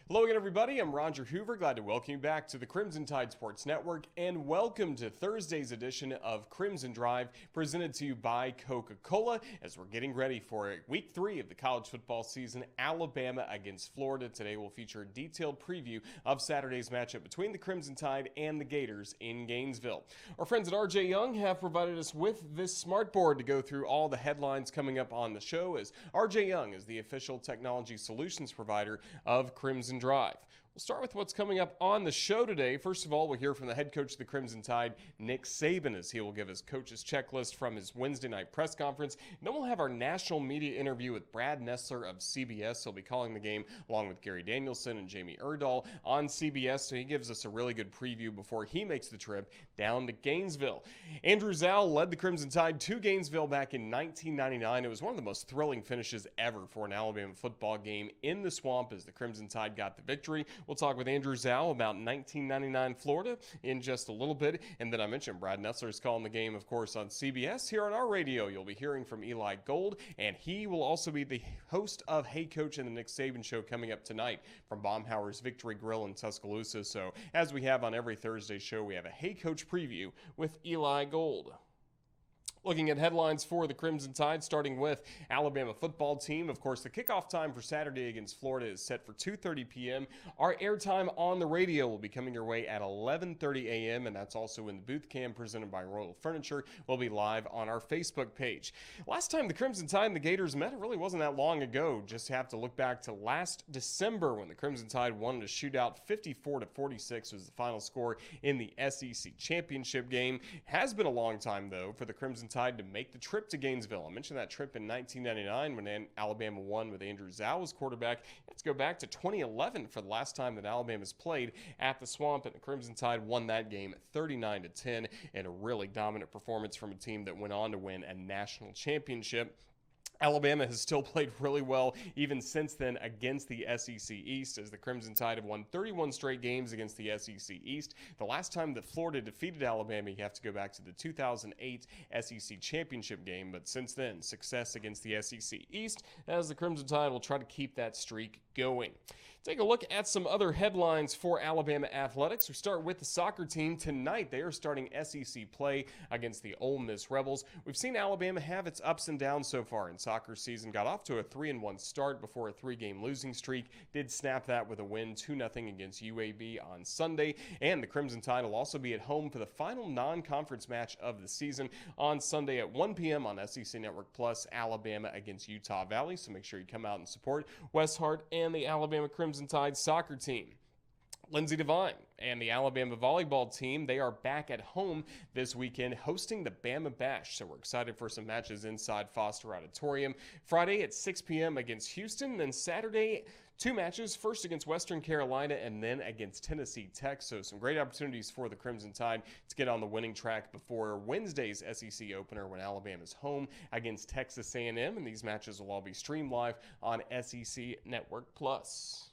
Hello again, everybody. I'm Roger Hoover. Glad to welcome you back to the Crimson Tide Sports Network, and welcome to Thursday's edition of Crimson Drive, presented to you by Coca-Cola, as we're getting ready for Week 3 of the college football season, Alabama against Florida. Today will feature a detailed preview of Saturday's matchup between the Crimson Tide and the Gators in Gainesville. Our friends at RJ Young have provided us with this smartboard to go through all the headlines coming up on the show, as RJ Young is the official technology solutions provider of Crimson Drive. We'll start with what's coming up on the show today. First of all, we'll hear from the head coach of the Crimson Tide, Nick Saban, as he will give his coach's checklist from his Wednesday night press conference. And then we'll have our national media interview with Brad Nessler of CBS. He'll be calling the game along with Gary Danielson and Jamie Erdahl on CBS. So he gives us a really good preview before he makes the trip down to Gainesville. Andrew Zow led the Crimson Tide to Gainesville back in 1999. It was one of the most thrilling finishes ever for an Alabama football game in the swamp as the Crimson Tide got the victory. We'll talk with Andrew Zow about 1999 Florida in just a little bit. And then I mentioned Brad Nessler is calling the game, of course, on CBS. Here on our radio, you'll be hearing from Eli Gold, and he will also be the host of Hey Coach and the Nick Saban Show coming up tonight from Baumhauer's Victory Grill in Tuscaloosa. So as we have on every Thursday show, we have a Hey Coach preview with Eli Gold. Looking at headlines for the Crimson Tide, starting with Alabama football team. Of course, the kickoff time for Saturday against Florida is set for 2:30 p.m. Our airtime on the radio will be coming your way at 11:30 a.m., and that's also in the booth cam presented by Royal Furniture. We'll be live on our Facebook page. Last time the Crimson Tide and the Gators met, it really wasn't that long ago. Just have to look back to last December when the Crimson Tide won a shootout. 54-46 was the final score in the SEC championship game. Has been a long time, though, for the Crimson Tide to make the trip to Gainesville. I mentioned that trip in 1999 when Alabama won with Andrew Zow as quarterback. Let's go back to 2011 for the last time that Alabama's played at the Swamp, and the Crimson Tide won that game 39-10 in a really dominant performance from a team that went on to win a national championship. Alabama has still played really well even since then against the SEC East, as the Crimson Tide have won 31 straight games against the SEC East. The last time that Florida defeated Alabama, you have to go back to the 2008 SEC Championship game, but since then, success against the SEC East, as the Crimson Tide will try to keep that streak going. Take a look at some other headlines for Alabama athletics. We start with the soccer team. Tonight, they are starting SEC play against the Ole Miss Rebels. We've seen Alabama have its ups and downs so far in soccer season. Got off to a 3-1 start before a 3-game losing streak. Did snap that with a win 2-0 against UAB on Sunday. And the Crimson Tide will also be at home for the final non-conference match of the season on Sunday at 1 p.m. on SEC Network Plus, Alabama against Utah Valley. So make sure you come out and support Wes Hart and the Alabama Crimson Tide soccer team. Lindsey Devine and the Alabama volleyball team, they are back at home this weekend hosting the Bama Bash. So we're excited for some matches inside Foster Auditorium. Friday at 6 p.m. against Houston, then Saturday, 2 matches, first against Western Carolina and then against Tennessee Tech. So some great opportunities for the Crimson Tide to get on the winning track before Wednesday's SEC opener when Alabama's home against Texas A&M. And these matches will all be streamed live on SEC Network Plus.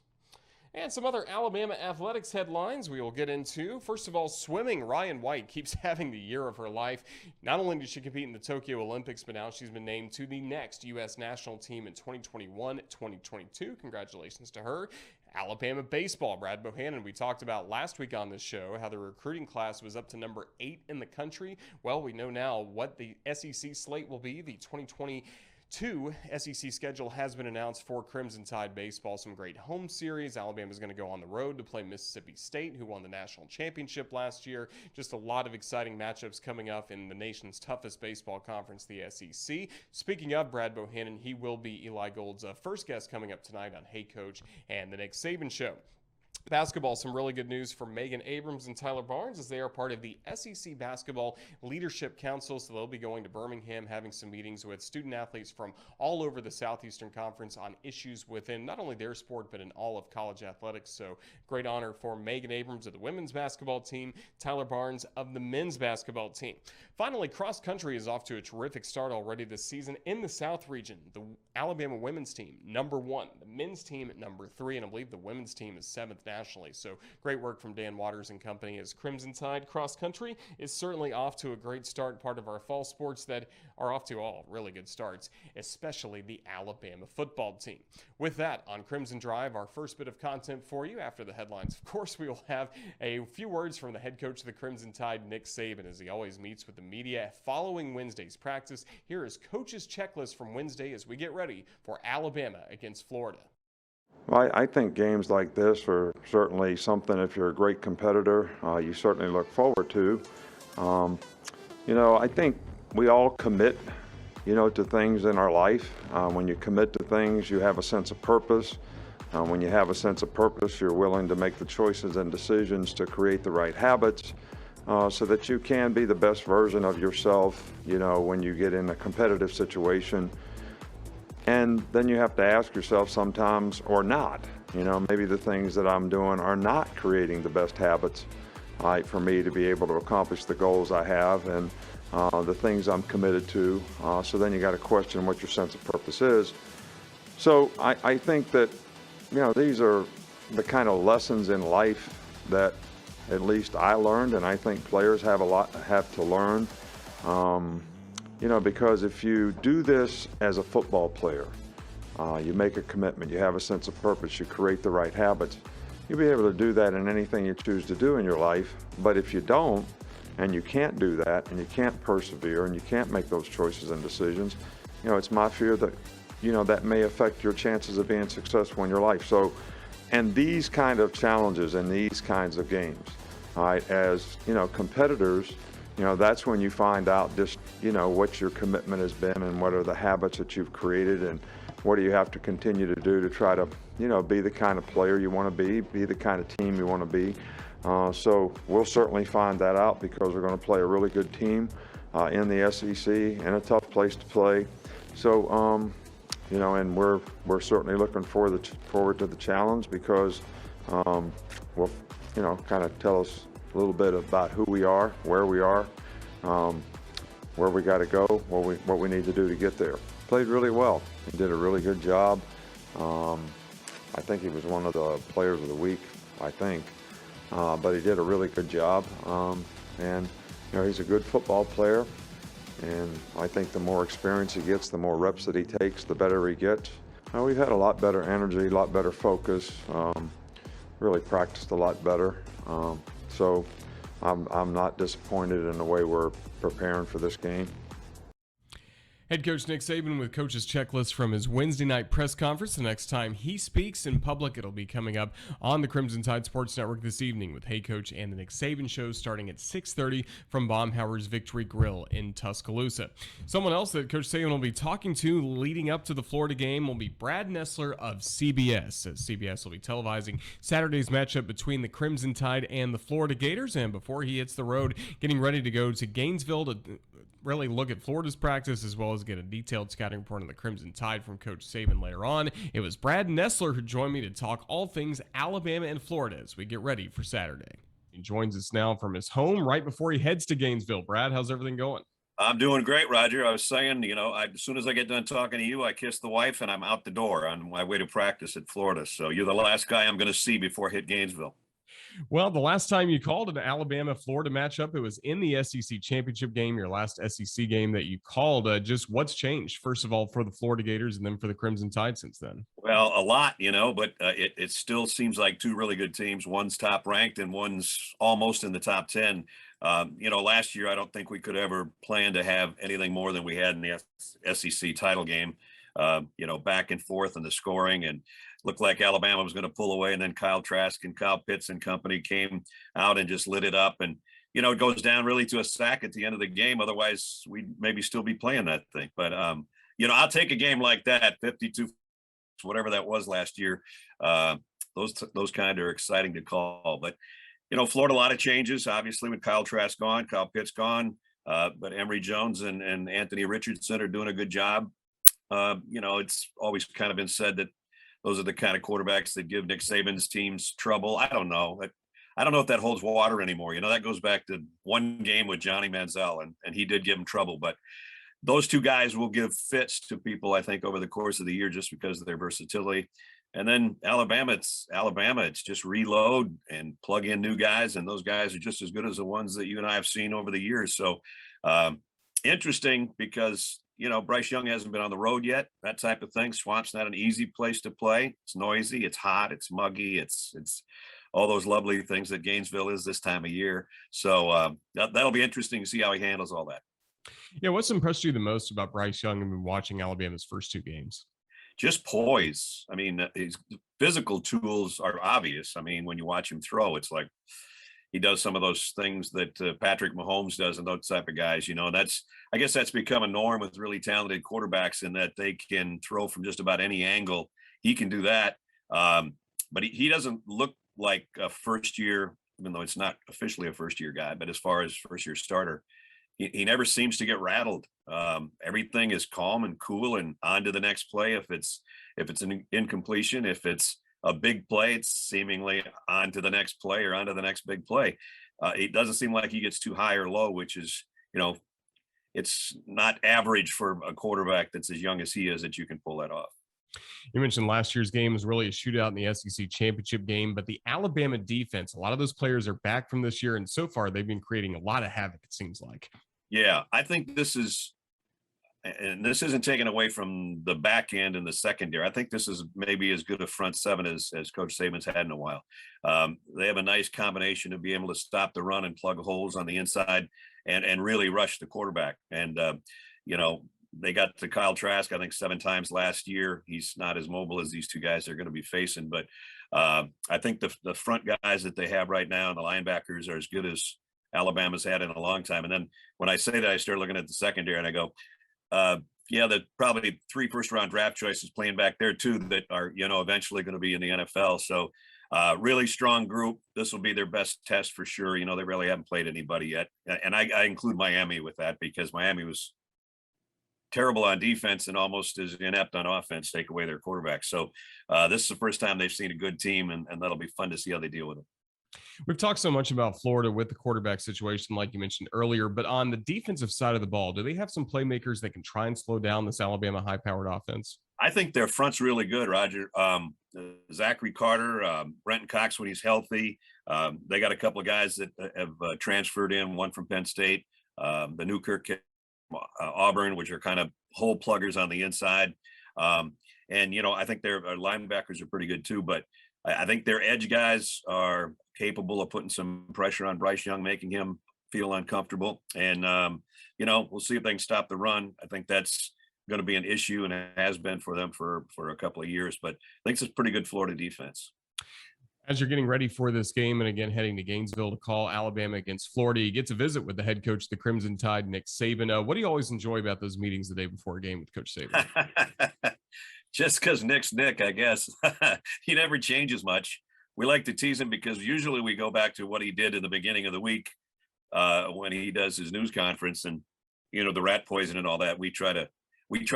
And some other Alabama athletics headlines we will get into. First of all, swimming. Ryan White keeps having the year of her life. Not only did she compete in the Tokyo Olympics, but now she's been named to the next U.S. national team in 2021-2022. Congratulations to her. Alabama baseball. Brad Bohannon, we talked about last week on this show how the recruiting class was up to number 8 in the country. Well, we know now what the SEC slate will be. The 2022 SEC schedule has been announced for Crimson Tide baseball. Some great home series. Alabama's going to go on the road to play Mississippi State, who won the national championship last year. Just a lot of exciting matchups coming up in the nation's toughest baseball conference, the SEC. Speaking of Brad Bohannon, he will be Eli Gold's first guest coming up tonight on Hey Coach and the Nick Saban Show. Basketball, some really good news for Megan Abrams and Tyler Barnes as they are part of the SEC Basketball Leadership Council. So they'll be going to Birmingham, having some meetings with student athletes from all over the Southeastern Conference on issues within not only their sport, but in all of college athletics. So great honor for Megan Abrams of the women's basketball team, Tyler Barnes of the men's basketball team. Finally, cross country is off to a terrific start already this season in the South region. The Alabama women's team, number 1. The men's team, number 3. And I believe the women's team is 7th now nationally. So great work from Dan Waters and company, as Crimson Tide cross country is certainly off to a great start, part of our fall sports that are off to all really good starts, especially the Alabama football team. With that, on Crimson Drive, our first bit of content for you after the headlines. Of course, we will have a few words from the head coach of the Crimson Tide, Nick Saban, as he always meets with the media following Wednesday's practice. Here is Coach's checklist from Wednesday as we get ready for Alabama against Florida. Well, I think games like this are certainly something, if you're a great competitor, you certainly look forward to. I think we all commit, to things in our life. When you commit to things, you have a sense of purpose. When you have a sense of purpose, you're willing to make the choices and decisions to create the right habits so that you can be the best version of yourself, when you get in a competitive situation. And then you have to ask yourself sometimes, or not, maybe the things that I'm doing are not creating the best habits for me to be able to accomplish the goals I have and the things I'm committed to. So then you got to question what your sense of purpose is. So I think that, these are the kind of lessons in life that at least I learned, and I think players have to learn. Because if you do this as a football player, you make a commitment, you have a sense of purpose, you create the right habits, you'll be able to do that in anything you choose to do in your life. But if you don't, and you can't do that, and you can't persevere, and you can't make those choices and decisions, it's my fear that, that may affect your chances of being successful in your life. So, and these kind of challenges and these kinds of games, all right, as, competitors, that's when you find out just, what your commitment has been and what are the habits that you've created and what do you have to continue to do to try to, be the kind of player you want to be the kind of team you want to be. So we'll certainly find that out because we're going to play a really good team in the SEC and a tough place to play. So, and we're certainly looking forward to the challenge because will, kind of tell us a little bit about who we are, where we are, where we got to go, what we need to do to get there. Played really well. He did a really good job. I think he was one of the players of the week, I think. But he did a really good job. And, he's a good football player. And I think the more experience he gets, the more reps that he takes, the better he gets. We've had a lot better energy, a lot better focus, really practiced a lot better. So I'm not disappointed in the way we're preparing for this game. Head coach Nick Saban with Coach's checklist from his Wednesday night press conference. The next time he speaks in public, it'll be coming up on the Crimson Tide Sports Network this evening with Hey Coach and the Nick Saban Show starting at 6:30 from Baumhauer's Victory Grill in Tuscaloosa. Someone else that Coach Saban will be talking to leading up to the Florida game will be Brad Nessler of CBS, as CBS will be televising Saturday's matchup between the Crimson Tide and the Florida Gators. And before he hits the road, getting ready to go to Gainesville to really look at Florida's practice as well as get a detailed scouting report on the Crimson Tide from Coach Saban later on. It was Brad Nessler who joined me to talk all things Alabama and Florida as we get ready for Saturday. He joins us now from his home right before he heads to Gainesville. Brad, how's everything going? I'm doing great, Roger. I was saying, as soon as I get done talking to you, I kiss the wife and I'm out the door on my way to practice at Florida. So you're the last guy I'm going to see before I hit Gainesville. Well, the last time you called an Alabama-Florida matchup, it was in the SEC championship game, your last SEC game that you called. Just what's changed, first of all, for the Florida Gators and then for the Crimson Tide since then? Well, a lot, but it still seems like two really good teams. One's top ranked and one's almost in the top 10. Last year, I don't think we could ever plan to have anything more than we had in the SEC title game, back and forth in the scoring, and looked like Alabama was going to pull away. And then Kyle Trask and Kyle Pitts and company came out and just lit it up. And, it goes down really to a sack at the end of the game. Otherwise, we'd maybe still be playing that thing. But, I'll take a game like that, 52, whatever that was last year. Those kind are exciting to call. But, Florida, a lot of changes, obviously, with Kyle Trask gone, Kyle Pitts gone. But Emory Jones and Anthony Richardson are doing a good job. It's always kind of been said that those are the kind of quarterbacks that give Nick Saban's teams trouble. I don't know. I don't know if that holds water anymore. That goes back to one game with Johnny Manziel, and he did give him trouble. But those two guys will give fits to people, I think, over the course of the year just because of their versatility. And then Alabama, it's just reload and plug in new guys, and those guys are just as good as the ones that you and I have seen over the years. So interesting because Bryce Young hasn't been on the road yet, that type of thing. Swamp's not an easy place to play. It's noisy, it's hot, it's muggy, it's all those lovely things that Gainesville is this time of year. So that'll be interesting to see how he handles all that. Yeah, what's impressed you the most about Bryce Young and watching Alabama's first two games? Just poise. I mean, his physical tools are obvious. I mean, when you watch him throw, it's like he does some of those things that Patrick Mahomes does and those type of guys. I guess that's become a norm with really talented quarterbacks in that they can throw from just about any angle. He can do that. But he doesn't look like a first year, even though it's not officially a first year guy, but as far as first year starter, he never seems to get rattled. Everything is calm and cool and on to the next play. If it's an incompletion, if it's a big play, it's seemingly on to the next play or on to the next big play. It doesn't seem like he gets too high or low, which is, it's not average for a quarterback that's as young as he is that you can pull that off. You mentioned last year's game was really a shootout in the SEC championship game, but the Alabama defense, a lot of those players are back from this year, and so far they've been creating a lot of havoc, it seems like. Yeah, I think this isn't taken away from the back end and the secondary. I think this is maybe as good a front seven as Coach Saban's had in a while. They have a nice combination of being able to stop the run and plug holes on the inside and really rush the quarterback. And, they got to Kyle Trask, I think 7 times last year. He's not as mobile as these two guys they're going to be facing. But I think the front guys that they have right now and the linebackers are as good as Alabama's had in a long time. And then when I say that, I start looking at the secondary and I go, the probably 3 first-round draft choices playing back there too that are, eventually going to be in the NFL. So really strong group. This will be their best test for sure. They really haven't played anybody yet. And I include Miami with that because Miami was terrible on defense and almost as inept on offense, take away their quarterback. So this is the first time they've seen a good team, and that'll be fun to see how they deal with it. We've talked so much about Florida with the quarterback situation, like you mentioned earlier, but on the defensive side of the ball, do they have some playmakers that can try and slow down this Alabama high-powered offense? I think their front's really good, Roger. Zachary Carter, Brenton Cox when he's healthy. They got a couple of guys that have transferred in, one from Penn State, the Newkirk kid, Auburn, which are kind of hole pluggers on the inside. I think their linebackers are pretty good too, but I think their edge guys are capable of putting some pressure on Bryce Young, making him feel uncomfortable. And, we'll see if they can stop the run. I think that's going to be an issue, and it has been for them for a couple of years, but I think it's a pretty good Florida defense. As you're getting ready for this game and again heading to Gainesville to call Alabama against Florida, you get to visit with the head coach of the Crimson Tide, Nick Saban. What do you always enjoy about those meetings the day before a game with Coach Saban? Just because Nick's Nick, I guess. He never changes much. We like to tease him because usually we go back to what he did in the beginning of the week when he does his news conference and, the rat poison and all that. We try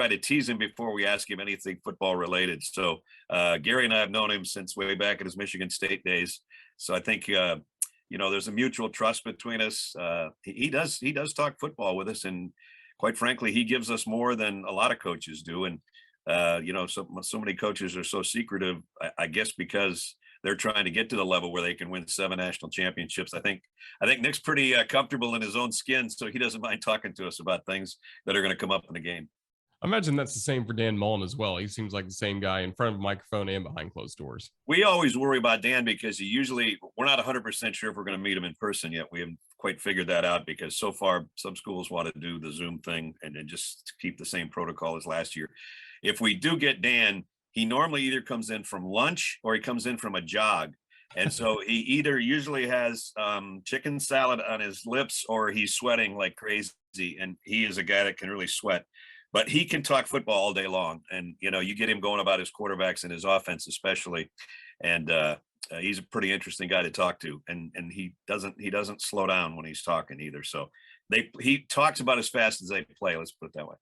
to tease him before we ask him anything football related. So Gary and I have known him since way back in his Michigan State days. So I think, there's a mutual trust between us. He does talk football with us. And quite frankly, he gives us more than a lot of coaches do. And, so many coaches are so secretive, I guess, because they're trying to get to the level where they can win 7 national championships. I think Nick's pretty comfortable in his own skin, so he doesn't mind talking to us about things that are going to come up in the game. I imagine that's the same for Dan Mullen as well. He seems like the same guy in front of a microphone and behind closed doors. We always worry about Dan because we're not 100% sure if we're going to meet him in person yet. We haven't quite figured that out because so far some schools want to do the Zoom thing and then just keep the same protocol as last year. If we do get Dan, he normally either comes in from lunch or he comes in from a jog. And so he either usually has chicken salad on his lips or he's sweating like crazy. And he is a guy that can really sweat. But he can talk football all day long. And, you get him going about his quarterbacks and his offense especially. And he's a pretty interesting guy to talk to. And he doesn't slow down when he's talking either. So he talks about as fast as they play. Let's put it that way.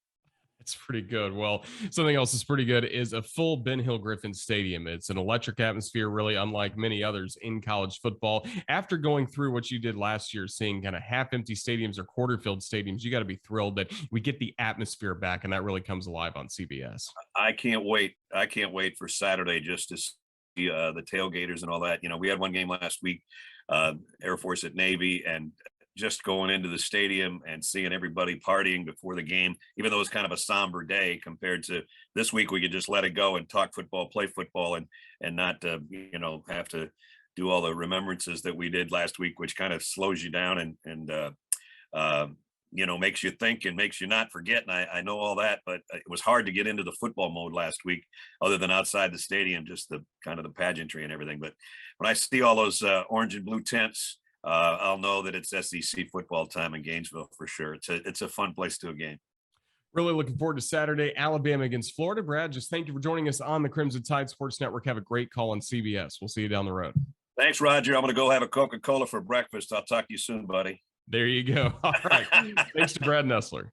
That's pretty good. Well, something else that's pretty good is a full Ben Hill Griffin Stadium. It's an electric atmosphere, really unlike many others in college football. After going through what you did last year, seeing kind of half empty stadiums or quarter filled stadiums, you got to be thrilled that we get the atmosphere back, and that really comes alive on CBS. I can't wait. I can't wait for Saturday just to see the tailgaters and all that. We had one game last week, Air Force at Navy, and just going into the stadium and seeing everybody partying before the game, even though it's kind of a somber day compared to this week, we could just let it go and talk football, play football, and not have to do all the remembrances that we did last week, which kind of slows you down and makes you think and makes you not forget. And I know all that, but it was hard to get into the football mode last week, other than outside the stadium, just the kind of the pageantry and everything. But when I see all those orange and blue tents, I'll know that it's SEC football time in Gainesville for sure. It's a fun place to a game. Really looking forward to Saturday, Alabama against Florida. Brad, just thank you for joining us on the Crimson Tide Sports Network. Have a great call on CBS. We'll see you down the road. Thanks, Roger. I'm going to go have a Coca-Cola for breakfast. I'll talk to you soon, buddy. There you go. All right. Thanks to Brad Nessler.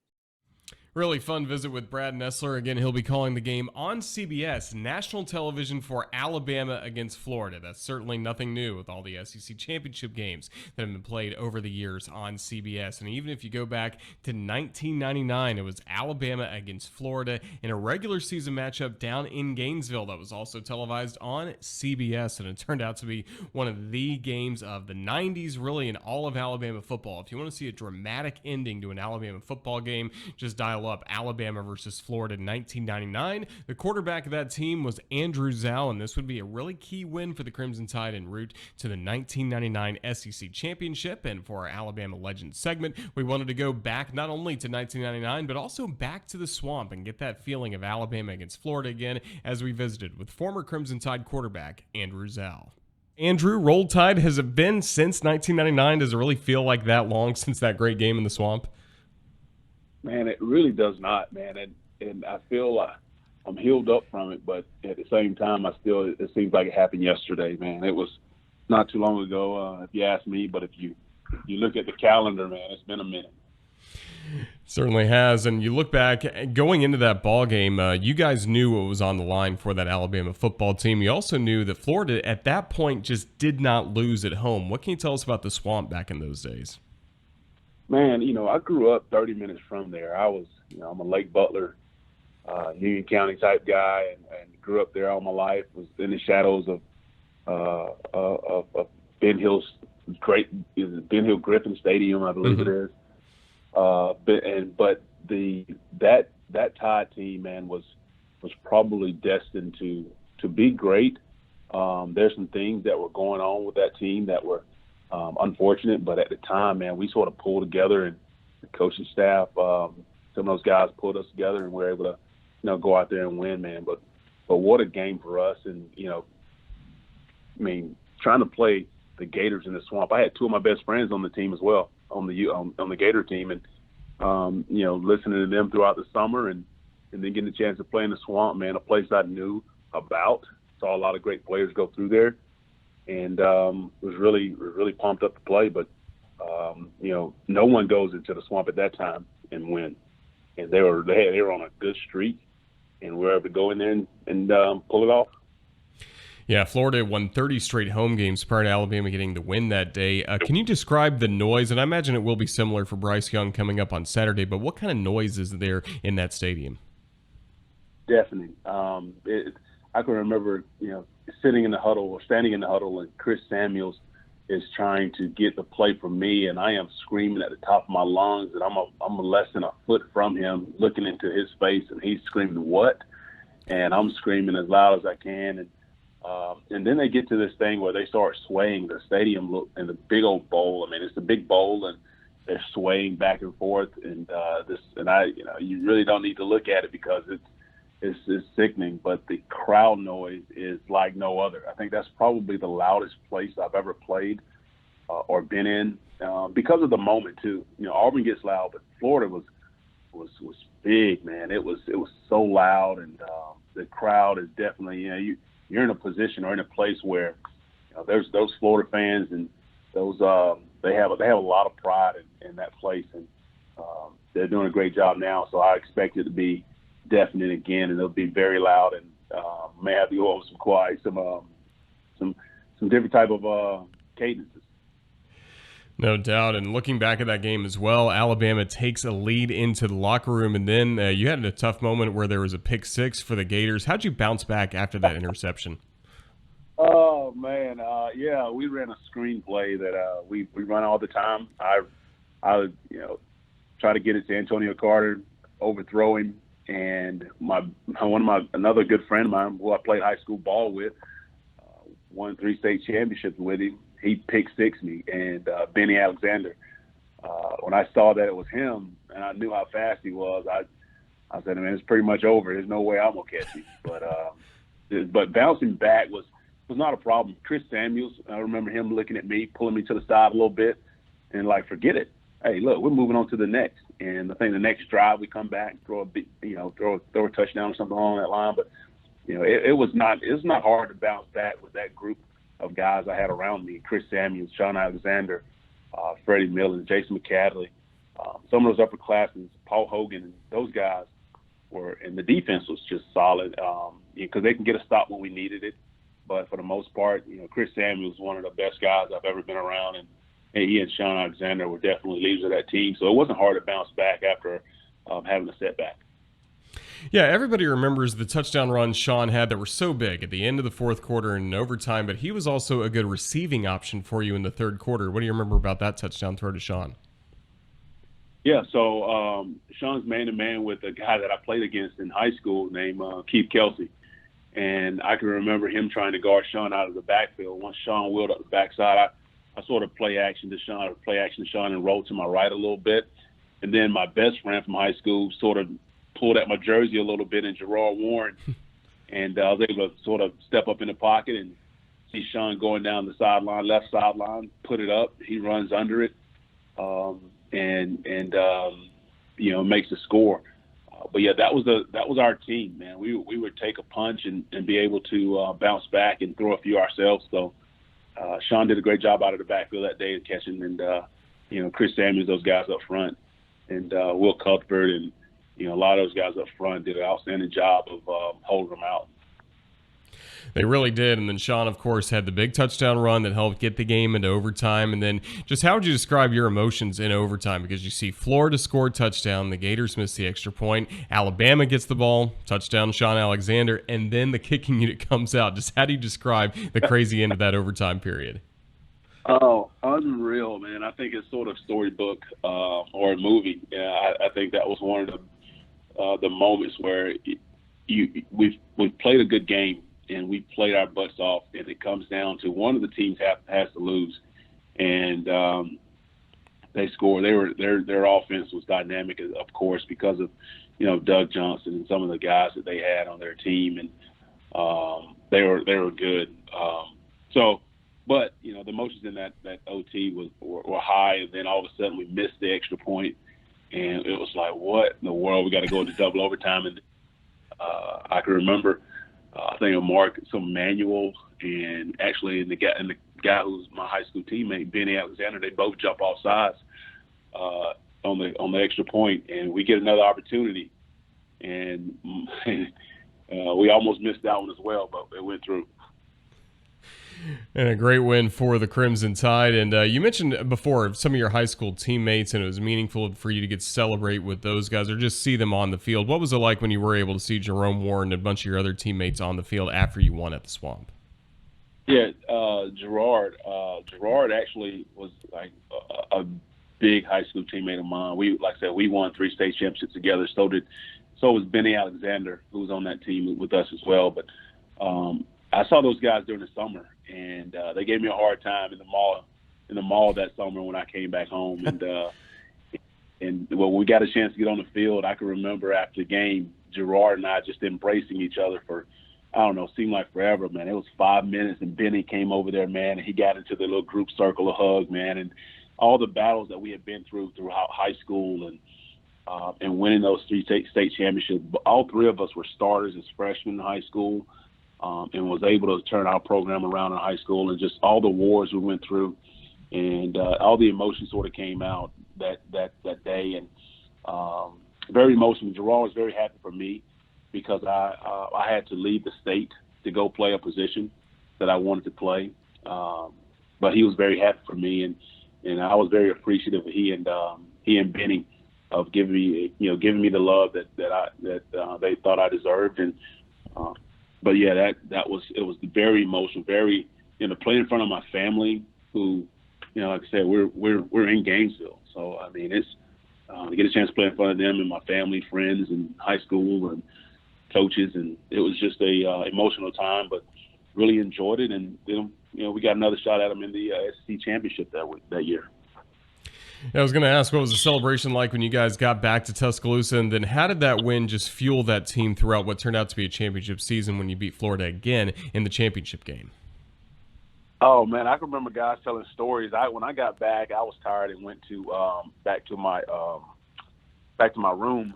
Really fun visit with Brad Nessler. Again, he'll be calling the game on CBS, national television, for Alabama against Florida. That's certainly nothing new with all the SEC championship games that have been played over the years on CBS. And even if you go back to 1999, it was Alabama against Florida in a regular season matchup down in Gainesville that was also televised on CBS. And it turned out to be one of the games of the 90s, really, in all of Alabama football. If you want to see a dramatic ending to an Alabama football game, just dial up Alabama versus Florida in 1999. The quarterback of that team was Andrew Zow, and this would be a really key win for the Crimson Tide en route to the 1999 SEC Championship. And for our Alabama Legends segment, we wanted to go back not only to 1999, but also back to the Swamp and get that feeling of Alabama against Florida again as we visited with former Crimson Tide quarterback Andrew Zow. Andrew, Roll Tide, has it been since 1999? Does it really feel like that long since that great game in the Swamp? Man, it really does not, man. And I feel I'm healed up from it, but at the same time, it seems like it happened yesterday, man. It was not too long ago, if you ask me, but if you look at the calendar, man, it's been a minute. Certainly has. And you look back, going into that ball game, you guys knew what was on the line for that Alabama football team. You also knew that Florida at that point just did not lose at home. What can you tell us about the Swamp back in those days? Man, I grew up 30 minutes from there. I'm a Lake Butler, Union County type guy, and grew up there all my life. Was in the shadows of Ben Hill's Ben Hill Griffin Stadium, I believe it is. But that Tide team, man, was probably destined to be great. There's some things that were going on with that team that were unfortunate, but at the time, man, we sort of pulled together, and the coaching staff, some of those guys pulled us together, and we were able to, go out there and win, man. But what a game for us, and trying to play the Gators in the Swamp. I had two of my best friends on the team as well, on the Gator team, and listening to them throughout the summer, and then getting a chance to play in the Swamp, man, a place I knew about. Saw a lot of great players go through there. And was really pumped up to play, but no one goes into the Swamp at that time and win. And they were on a good streak, and we were able to go in there and pull it off. Yeah, Florida won 30 straight home games prior to Alabama getting the win that day. Can you describe the noise? And I imagine it will be similar for Bryce Young coming up on Saturday, but what kind of noise is there in that stadium? Definitely. I can remember, sitting in the huddle or standing in the huddle, and Chris Samuels is trying to get the play from me, and I am screaming at the top of my lungs, and I'm less than a foot from him, looking into his face, and he's screaming, "What?" And I'm screaming as loud as I can, and then they get to this thing where they start swaying the stadium in the big old bowl. It's a big bowl, and they're swaying back and forth, and you really don't need to look at it because it's sickening, but the crowd noise is like no other. I think that's probably the loudest place I've ever played or been in because of the moment too. Auburn gets loud, but Florida was big, man. It was so loud, and the crowd is definitely you're in a position or in a place where there's those Florida fans, and those they have a lot of pride in that place, and they're doing a great job now. So I expect it to be deafening again, and it'll be very loud, and may have to go over some quiet, some different type of cadences. No doubt. And looking back at that game as well, Alabama takes a lead into the locker room, and then you had a tough moment where there was a pick six for the Gators. How'd you bounce back after that interception? Oh man, yeah, we ran a screenplay that we run all the time. I would try to get it to Antonio Carter, overthrow him, and another good friend of mine who I played high school ball with, won 3 state championships with him. He picked six me, and Benny Alexander. When I saw that it was him, and I knew how fast he was, I said, man, it's pretty much over. There's no way I'm gonna catch him. But bouncing back was not a problem. Chris Samuels, I remember him looking at me, pulling me to the side a little bit, and like, forget it. Hey, look, we're moving on to the next. And I think the next drive we come back, throw a touchdown or something along that line. But it was not hard to bounce back with that group of guys I had around me: Chris Samuels, Sean Alexander, Freddie Miller, Jason McCadley, some of those upperclassmen, Paul Hogan, and those guys were. And the defense was just solid because they can get a stop when we needed it. But for the most part, Chris Samuels was one of the best guys I've ever been around, and he and Sean Alexander were definitely leaders of that team. So it wasn't hard to bounce back after having a setback. Yeah, everybody remembers the touchdown runs Sean had that were so big at the end of the fourth quarter and in overtime, but he was also a good receiving option for you in the third quarter. What do you remember about that touchdown throw to Sean? Yeah, so Sean's man-to-man with a guy that I played against in high school named Keith Kelsey. And I can remember him trying to guard Sean out of the backfield. Once Sean wheeled up the backside, I sort of play action to Sean and rolled to my right a little bit. And then my best friend from high school sort of pulled at my jersey a little bit, and Gerard Warren. And I was able to sort of step up in the pocket and see Sean going down the sideline, left sideline, put it up. He runs under it and makes the score. But yeah, that was our team, man. We would take a punch and be able to bounce back and throw a few ourselves. So Sean did a great job out of the backfield that day of catching, and Chris Samuels, those guys up front, and Will Cuthbert, and a lot of those guys up front did an outstanding job of holding them out. They really did. And then Sean, of course, had the big touchdown run that helped get the game into overtime. And then just how would you describe your emotions in overtime? Because you see Florida score touchdown, the Gators miss the extra point, Alabama gets the ball, touchdown Sean Alexander, and then the kicking unit comes out. Just how do you describe the crazy end of that overtime period? Oh, unreal, man. I think it's sort of storybook or a movie. Yeah, I think that was one of the moments where we've played a good game, and we played our butts off, and it comes down to one of the teams has to lose, and they score. Their offense was dynamic, of course, because of Doug Johnson and some of the guys that they had on their team, and they were good. But the emotions in that OT were high, and then all of a sudden we missed the extra point, and it was like, what in the world? We got to go into double overtime, and I can remember. I think of Mark, some manual, and actually the guy who's my high school teammate, Benny Alexander, they both jump off sides on the extra point, and we get another opportunity, and we almost missed that one as well, but it went through. And a great win for the Crimson Tide. And you mentioned before some of your high school teammates, and it was meaningful for you to get to celebrate with those guys or just see them on the field. What was it like when you were able to see Jerome Warren and a bunch of your other teammates on the field after you won at the Swamp? Yeah, Gerard actually was like a big high school teammate of mine. Like I said, we won 3 state championships together. So was Benny Alexander, who was on that team with us as well. But I saw those guys during the summer, and they gave me a hard time in the mall that summer when I came back home. And when we got a chance to get on the field, I can remember after the game, Gerard and I just embracing each other for, I don't know, seemed like forever, man. It was 5 minutes, and Benny came over there, man, and he got into the little group circle of hug, man, and all the battles that we had been throughout high school and winning those 3 state championships. All 3 of us were starters as freshmen in high school. And was able to turn our program around in high school, and just all the wars we went through, and all the emotions sort of came out that day, and very emotional. Gerard was very happy for me. because I had to leave the state to go play a position that I wanted to play. But he was very happy for me, and I was very appreciative of he and Benny of giving me the love that they thought I deserved. And but yeah, it was very emotional, very playing in front of my family, who like I said, we're in Gainesville, so I mean it's to get a chance to play in front of them and my family, friends, and high school and coaches, and it was just a emotional time, but really enjoyed it. And we got another shot at them in the SEC championship that year. I was going to ask, what was the celebration like when you guys got back to Tuscaloosa, and then how did that win just fuel that team throughout what turned out to be a championship season when you beat Florida again in the championship game? Oh man, I can remember guys telling stories. When I got back, I was tired and went to back to my room,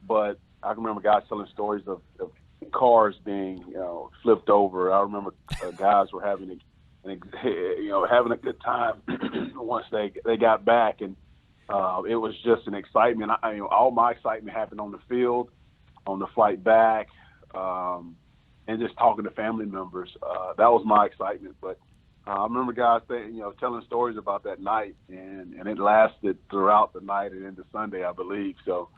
but I can remember guys telling stories of cars being flipped over. I remember guys were having having a good time once they got back, and it was just an excitement. All my excitement happened on the field, on the flight back, and just talking to family members. That was my excitement. But I remember guys telling stories about that night, and it lasted throughout the night and into Sunday, I believe. So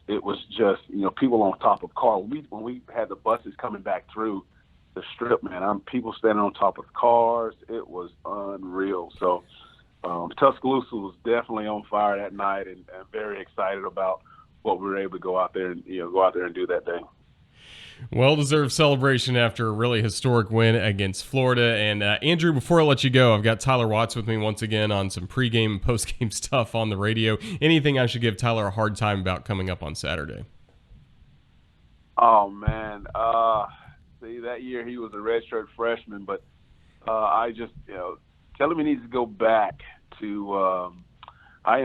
it was just people on top of cars. When we had the buses coming back through the strip, man, people standing on top of cars. It was unreal. So Tuscaloosa was definitely on fire that night, and very excited about what we were able to go out there and do that day. Well-deserved celebration after a really historic win against Florida. And Andrew, before I let you go, I've got Tyler Watts with me once again on some pregame and postgame stuff on the radio. Anything I should give Tyler a hard time about coming up on Saturday? Oh man, see, that year he was a redshirt freshman, but I just tell him he needs to go back to. I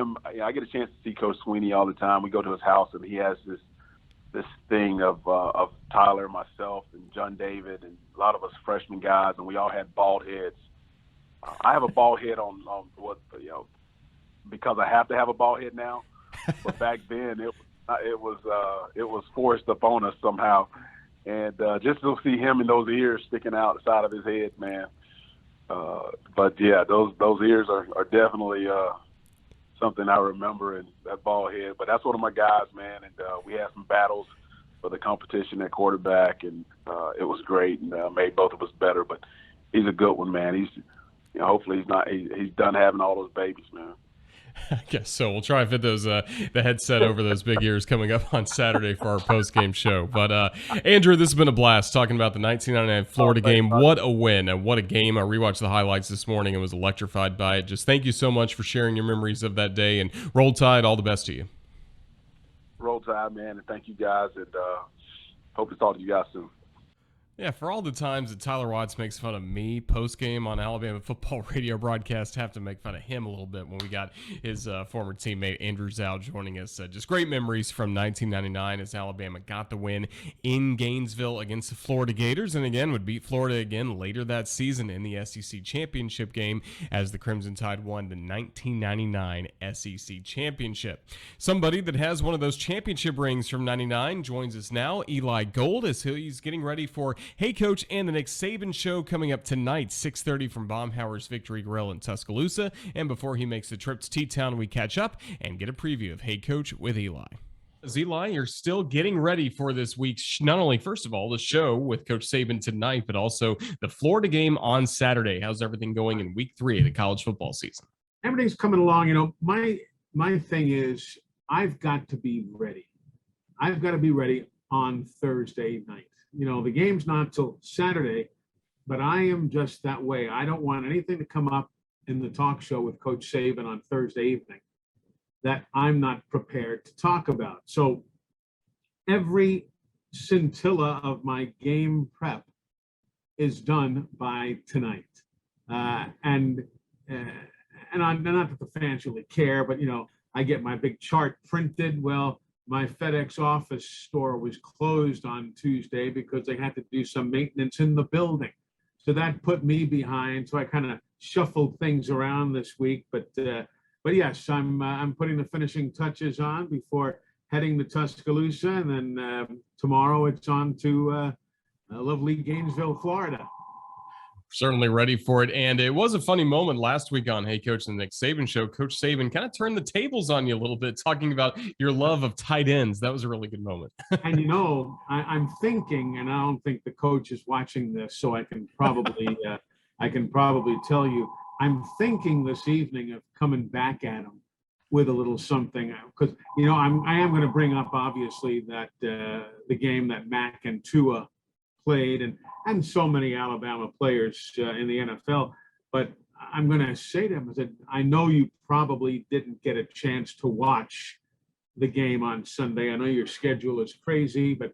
get a chance to see Coach Sweeney all the time. We go to his house, and he has this thing of Tyler, myself, and John David, and a lot of us freshman guys, and we all had bald heads. I have a bald head on what because I have to have a bald head now, but back then it was forced upon us somehow, and just to see him and those ears sticking out the side of his head, man. But yeah, those ears are definitely something I remember, and that bald head. But that's one of my guys, man, and we had some battles for the competition at quarterback, and it was great, and made both of us better. But he's a good one, man. He's hopefully he's done having all those babies, man. I guess so. We'll try and fit those the headset over those big ears coming up on Saturday for our post-game show. But Andrew, this has been a blast talking about the 1999 Florida game. What a win and what a game. I rewatched the highlights this morning and was electrified by it. Just thank you so much for sharing your memories of that day, and Roll Tide, all the best to you. Roll Tide, man, and thank you guys, and hope to talk to you guys soon. Yeah, for all the times that Tyler Watts makes fun of me post-game on Alabama football radio broadcast, have to make fun of him a little bit when we got his former teammate Andrew Zow joining us. Just great memories from 1999 as Alabama got the win in Gainesville against the Florida Gators, and again would beat Florida again later that season in the SEC championship game as the Crimson Tide won the 1999 SEC championship. Somebody that has one of those championship rings from 99 joins us now, Eli Gold, as he's getting ready for Hey Coach and the Nick Saban Show coming up tonight, 6:30 from Baumhauer's Victory Grill in Tuscaloosa. And before he makes the trip to T-Town, we catch up and get a preview of Hey Coach with Eli. Eli, you're still getting ready for this week's, not only, first of all, the show with Coach Saban tonight, but also the Florida game on Saturday. How's everything going in week 3 of the college football season? Everything's coming along. My thing is I've got to be ready. I've got to be ready on Thursday night. The game's not till Saturday, but I am just that way. I don't want anything to come up in the talk show with Coach Saban on Thursday evening that I'm not prepared to talk about. So every scintilla of my game prep is done by tonight. And not that the fans really care, but, I get my big chart printed. Well, my FedEx office store was closed on Tuesday because they had to do some maintenance in the building. So that put me behind. So I kind of shuffled things around this week. But yes, I'm putting the finishing touches on before heading to Tuscaloosa, and then tomorrow it's on to lovely Gainesville, Florida. Certainly ready for it. And it was a funny moment last week on Hey Coach, the Nick Saban show. Coach Saban kind of turned the tables on you a little bit, talking about your love of tight ends. That was a really good moment. And I'm thinking, and I don't think the coach is watching this, so I can probably tell you, I'm thinking this evening of coming back at him with a little something, because I am going to bring up obviously that the game that Mac and Tua played, and so many Alabama players in the NFL. But I'm going to say to him, I said, I know you probably didn't get a chance to watch the game on Sunday. I know your schedule is crazy, but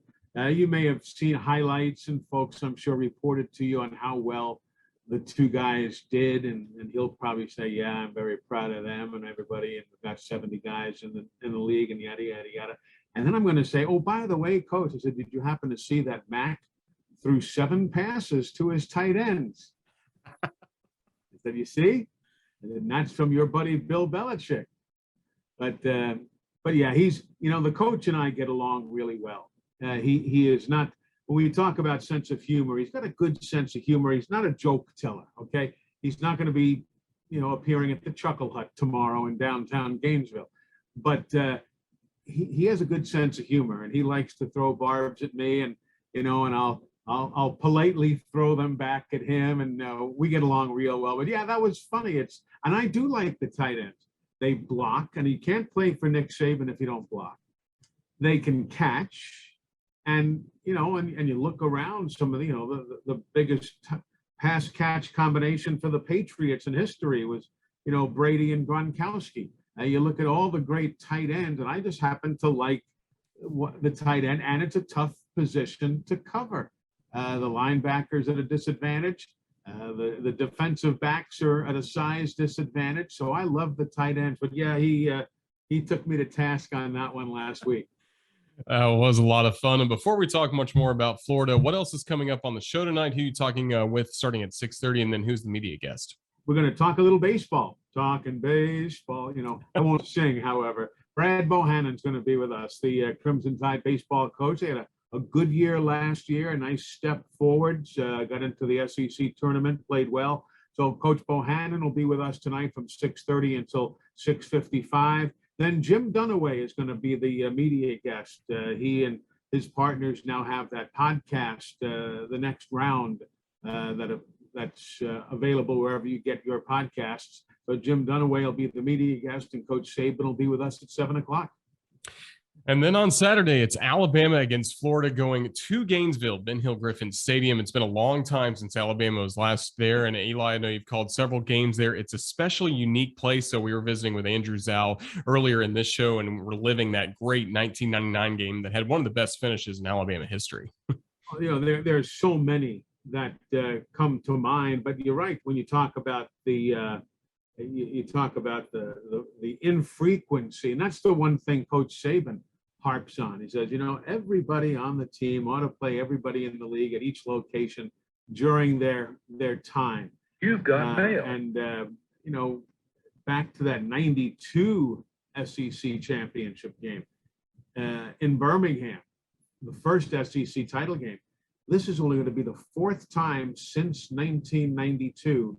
you may have seen highlights, and folks, I'm sure, reported to you on how well the two guys did. And he'll probably say, yeah, I'm very proud of them and everybody. And we've got 70 guys in the league, and yada, yada, yada. And then I'm going to say, oh, by the way, Coach, I said, did you happen to see that Mac threw 7 passes to his tight ends? I said, you see? And that's from your buddy Bill Belichick. But yeah, he's, the coach and I get along really well. He is not, when we talk about sense of humor, he's got a good sense of humor. He's not a joke teller, okay? He's not going to be, appearing at the Chuckle Hut tomorrow in downtown Gainesville. But he has a good sense of humor, and he likes to throw barbs at me, and I'll politely throw them back at him, and we get along real well. But yeah, that was funny. And I do like the tight ends. They block, and you can't play for Nick Saban if you don't block. They can catch, and and you look around, some of the biggest pass catch combination for the Patriots in history was Brady and Gronkowski. You look at all the great tight ends, and I just happen to like the tight end, and it's a tough position to cover. The linebackers at a disadvantage. The defensive backs are at a size disadvantage. So I love the tight ends. But yeah, he took me to task on that one last week. It was a lot of fun. And before we talk much more about Florida, what else is coming up on the show tonight? Who are you talking with starting at 6:30? And then who's the media guest? We're going to talk a little baseball. Talking baseball. I won't sing, however. Brad Bohannon's going to be with us, the Crimson Tide baseball coach. They had a good year last year, a nice step forward, got into the SEC tournament, played well. So Coach Bohannon will be with us tonight from 6:30 until 6:55. Then Jim Dunaway is going to be the media guest. He and his partners now have that podcast, The Next Round, that's available wherever you get your podcasts. So Jim Dunaway will be the media guest, and Coach Saban will be with us at 7 o'clock. And then on Saturday, it's Alabama against Florida going to Gainesville, Ben Hill Griffin Stadium. It's been a long time since Alabama was last there. And Eli, I know you've called several games there. It's a special, unique place. So we were visiting with Andrew Zow earlier in this show, and we're living that great 1999 game that had one of the best finishes in Alabama history. There's so many that come to mind. But you're right, when you talk about the infrequency, and that's the one thing Coach Saban harps on. He says, everybody on the team ought to play everybody in the league at each location during their time. You've got mail. And back to that 92 SEC championship game in Birmingham, the first SEC title game. This is only going to be the 4th time since 1992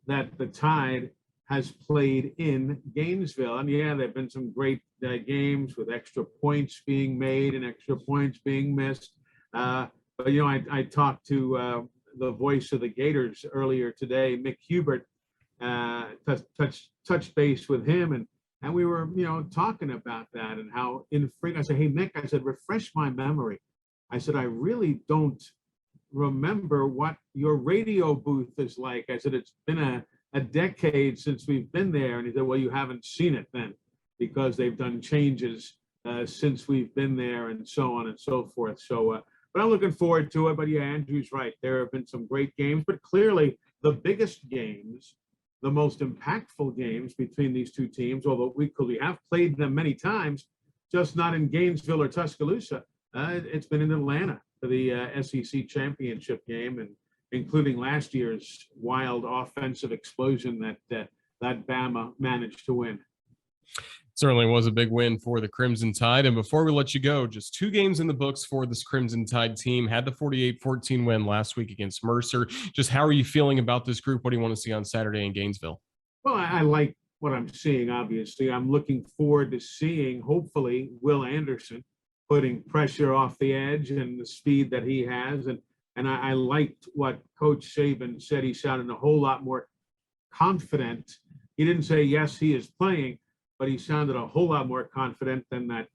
that the Tide has played in Gainesville. And yeah, there have been some great games with extra points being made and extra points being missed. But I talked to the voice of the Gators earlier today, Mick Hubert, touched base with him, and we were talking about that and how infrequent. I said, hey Mick, I said, refresh my memory. I said, I really don't remember what your radio booth is like. I said, it's been a decade since we've been there. And he said, well, you haven't seen it then, because they've done changes since we've been there, and so on and so forth. So, but I'm looking forward to it. But yeah, Andrew's right. There have been some great games, but clearly the biggest games, the most impactful games between these two teams, although we have played them many times, just not in Gainesville or Tuscaloosa. It's been in Atlanta for the SEC championship game, and including last year's wild offensive explosion that Bama managed to win. Certainly was a big win for the Crimson Tide. And before we let you go, just 2 games in the books for this Crimson Tide team. Had the 48-14 win last week against Mercer. Just how are you feeling about this group? What do you want to see on Saturday in Gainesville? Well, I like what I'm seeing, obviously. I'm looking forward to seeing, hopefully, Will Anderson putting pressure off the edge and the speed that he has. And I liked what Coach Saban said. He sounded a whole lot more confident. He didn't say, yes, he is playing, but he sounded a whole lot more confident than that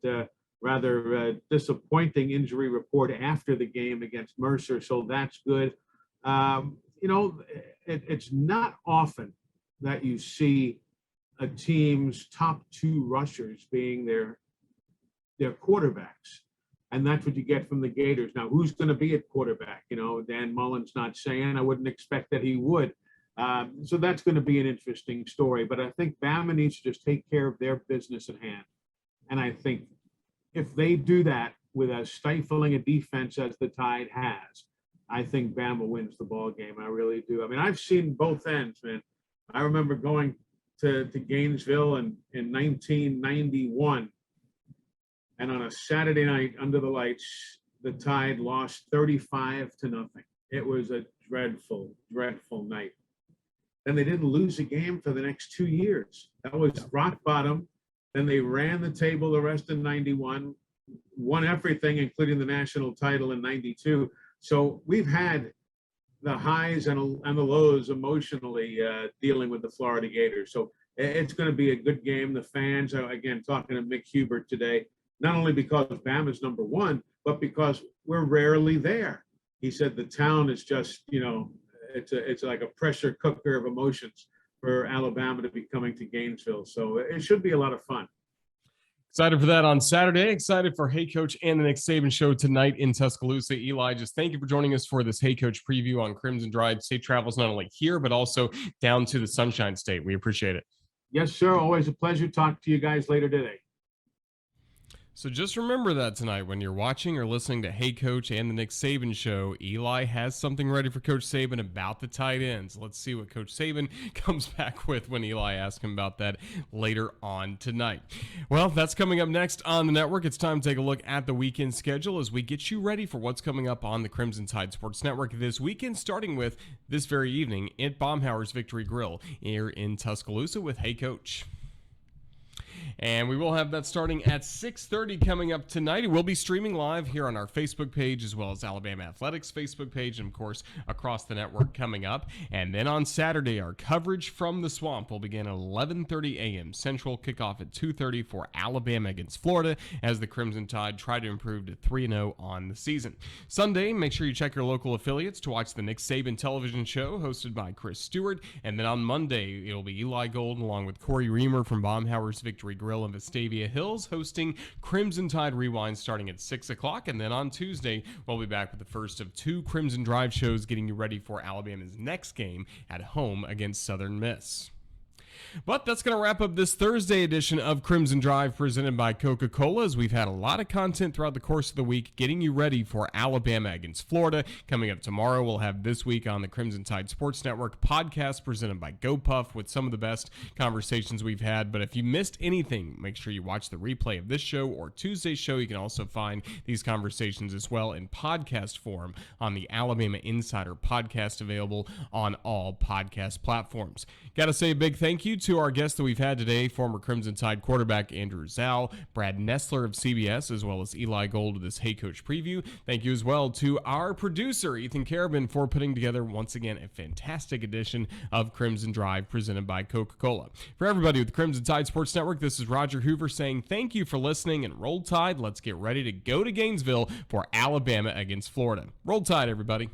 rather disappointing injury report after the game against Mercer. So that's good. It's not often that you see a team's top 2 rushers being their quarterbacks. And that's what you get from the Gators. Now, who's going to be at quarterback? Dan Mullen's not saying. I wouldn't expect that he would. So that's going to be an interesting story. But I think Bama needs to just take care of their business at hand. And I think if they do that with as stifling a defense as the Tide has, I think Bama wins the ball game. I really do. I mean, I've seen both ends, man. I remember going to Gainesville in 1991. And on a Saturday night under the lights, the Tide lost 35-0. It was a dreadful, dreadful night. Then they didn't lose a game for the next 2 years. That was rock bottom. Then they ran the table the rest of 91, won everything, including the national title in 92. So we've had the highs and the lows emotionally dealing with the Florida Gators. So it's going to be a good game. The fans, again, talking to Mick Hubert today, not only because Bama's number 1, but because we're rarely there. He said the town is just, it's like a pressure cooker of emotions for Alabama to be coming to Gainesville. So it should be a lot of fun. Excited for that on Saturday. Excited for Hey Coach and the Nick Saban show tonight in Tuscaloosa. Eli, just thank you for joining us for this Hey Coach preview on Crimson Drive. Safe travels not only here, but also down to the Sunshine State. We appreciate it. Yes, sir. Always a pleasure. Talk to you guys later today. So just remember that tonight when you're watching or listening to Hey Coach and the Nick Saban show, Eli has something ready for Coach Saban about the tight ends. Let's see what Coach Saban comes back with when Eli asks him about that later on tonight. Well, that's coming up next on the network. It's time to take a look at the weekend schedule as we get you ready for what's coming up on the Crimson Tide Sports Network this weekend, starting with this very evening at Baumhower's Victory Grill here in Tuscaloosa with Hey Coach. And we will have that starting at 6:30 coming up tonight. It will be streaming live here on our Facebook page as well as Alabama Athletics Facebook page and, of course, across the network coming up. And then on Saturday, our coverage from the Swamp will begin at 11:30 a.m. Central, kickoff at 2:30 for Alabama against Florida as the Crimson Tide try to improve to 3-0 on the season. Sunday, make sure you check your local affiliates to watch the Nick Saban television show hosted by Chris Stewart. And then on Monday, it'll be Eli Gold along with Corey Reamer from Baumhower's Victory Grill in Vestavia Hills hosting Crimson Tide Rewind starting at 6 o'clock. And then on Tuesday, we'll be back with the first of 2 Crimson Drive shows getting you ready for Alabama's next game at home against Southern Miss. But that's going to wrap up this Thursday edition of Crimson Drive presented by Coca-Cola, as we've had a lot of content throughout the course of the week getting you ready for Alabama against Florida. Coming up tomorrow, we'll have This Week on the Crimson Tide Sports Network podcast presented by GoPuff with some of the best conversations we've had. But if you missed anything, make sure you watch the replay of this show or Tuesday's show. You can also find these conversations as well in podcast form on the Alabama Insider podcast, available on all podcast platforms. Got to say a big thank you to our guests that we've had today, former Crimson Tide quarterback Andrew Zow, Brad Nessler of CBS, as well as Eli Gold of this Hey Coach preview. Thank you as well to our producer, Ethan Carabin, for putting together, once again, a fantastic edition of Crimson Drive presented by Coca-Cola. For everybody with the Crimson Tide Sports Network, this is Roger Hoover saying thank you for listening, and Roll Tide. Let's get ready to go to Gainesville for Alabama against Florida. Roll Tide, everybody.